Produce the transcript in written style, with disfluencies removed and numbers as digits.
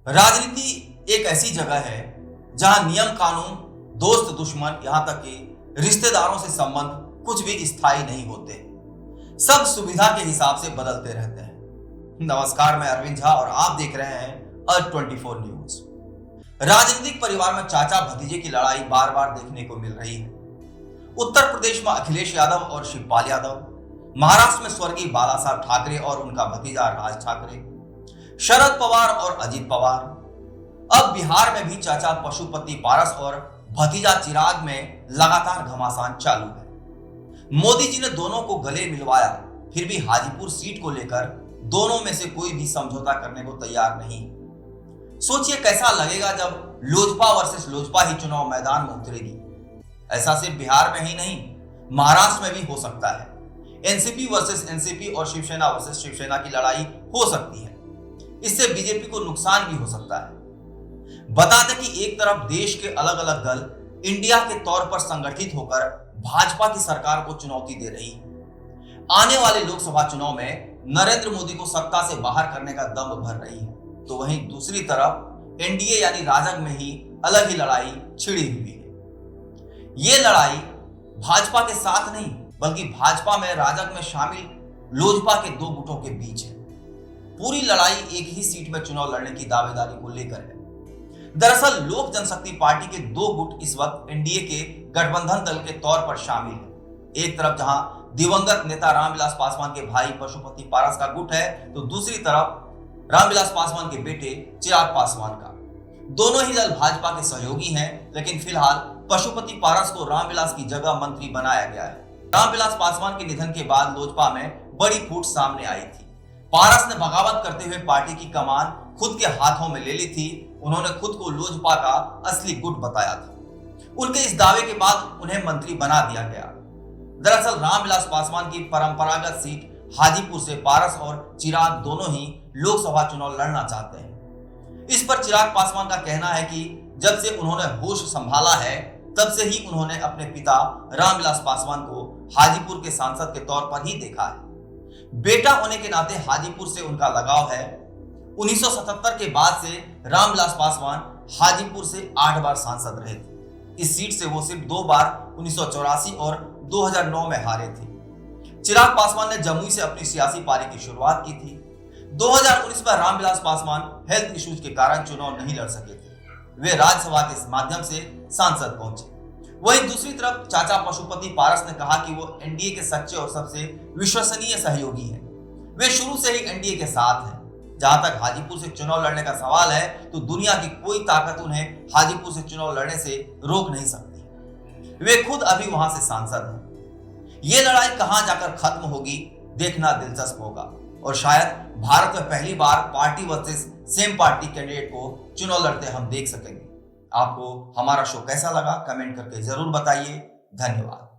राजनीति एक ऐसी जगह है जहां नियम कानून, दोस्त दुश्मन, यहां तक कि रिश्तेदारों से संबंध कुछ भी स्थायी नहीं होते। सब सुविधा के हिसाब से बदलते रहते हैं। नमस्कार, मैं अरविंद झा और आप देख रहे हैं अ24 न्यूज। राजनीतिक परिवार में चाचा भतीजे की लड़ाई बार बार देखने को मिल रही है। उत्तर प्रदेश में अखिलेश यादव और शिवपाल यादव, महाराष्ट्र में स्वर्गीय बाला साहब ठाकरे और उनका भतीजा राज ठाकरे, शरद पवार और अजित पवार। अब बिहार में भी चाचा पशुपति पारस और भतीजा चिराग में लगातार घमासान चालू है। मोदी जी ने दोनों को गले मिलवाया, फिर भी हाजीपुर सीट को लेकर दोनों में से कोई भी समझौता करने को तैयार नहीं। सोचिए कैसा लगेगा जब लोजपा वर्सेस लोजपा ही चुनाव मैदान में उतरेगी। ऐसा सिर्फ बिहार में ही नहीं, महाराष्ट्र में भी हो सकता है। एनसीपी वर्सेस एनसीपी और शिवसेना वर्सेस शिवसेना की लड़ाई हो सकती है। इससे बीजेपी को नुकसान भी हो सकता है। बता दें कि एक तरफ देश के अलग अलग दल इंडिया के तौर पर संगठित होकर भाजपा की सरकार को चुनौती दे रही है। आने वाले लोकसभा चुनाव में नरेंद्र मोदी को सत्ता से बाहर करने का दम भर रही है, तो वहीं दूसरी तरफ एनडीए यानी राजग में ही अलग ही लड़ाई छिड़ी हुई है। ये लड़ाई भाजपा के साथ नहीं, बल्कि भाजपा में राजग में शामिल लोजपा के दो गुटों के बीच है। पूरी लड़ाई एक ही सीट में चुनाव लड़ने की दावेदारी को लेकर है। दरअसल लोक जनशक्ति पार्टी के दो गुट इस वक्त एनडीए के गठबंधन दल के तौर पर शामिल है। एक तरफ जहां दिवंगत नेता रामविलास पासवान के भाई पशुपति पारस का गुट है, तो दूसरी तरफ रामविलास पासवान के बेटे चिराग पासवान का। दोनों ही दल भाजपा के सहयोगी हैं, लेकिन फिलहाल पशुपति पारस को रामविलास की जगह मंत्री बनाया गया है। रामविलास पासवान के निधन के बाद लोजपा में बड़ी फूट सामने आई थी। पारस ने बगावत करते हुए पार्टी की कमान खुद के हाथों में ले ली थी। उन्होंने खुद को लोजपा का असली गुट बताया था। उनके इस दावे के बाद उन्हें मंत्री बना दिया गया। दरअसल रामविलास पासवान की परंपरागत सीट हाजीपुर से पारस और चिराग दोनों ही लोकसभा चुनाव लड़ना चाहते हैं। इस पर चिराग पासवान का कहना है कि जब से उन्होंने होश संभाला है, तब से ही उन्होंने अपने पिता रामविलास पासवान को हाजीपुर के सांसद के तौर पर ही देखा है। बेटा होने के नाते हाजीपुर से उनका लगाव है। 1977 के बाद से रामविलास पासवान हाजीपुर से 8 बार सांसद रहे थे। इस सीट से वो सिर्फ 2 बार 1984 और 2009 में हारे थे। चिराग पासवान ने जमुई से अपनी सियासी पारी की शुरुआत की थी। 2019 में रामविलास पासवान हेल्थ इश्यूज के कारण चुनाव नहीं लड़ सके थे। वे राज्यसभा के माध्यम से सांसद पहुंचे। वहीं दूसरी तरफ चाचा पशुपति पारस ने कहा कि वो एनडीए के सच्चे और सबसे विश्वसनीय सहयोगी हैं। वे शुरू से ही एनडीए के साथ हैं। जहां तक हाजीपुर से चुनाव लड़ने का सवाल है, तो दुनिया की कोई ताकत उन्हें हाजीपुर से चुनाव लड़ने से रोक नहीं सकती। वे खुद अभी वहां से सांसद हैं। ये लड़ाई कहां जाकर खत्म होगी, देखना दिलचस्प होगा। और शायद भारत में पहली बार party versus same party candidate को चुनाव लड़ते हम देख सकेंगे। आपको हमारा शो कैसा लगा, कमेंट करके जरूर बताइए। धन्यवाद।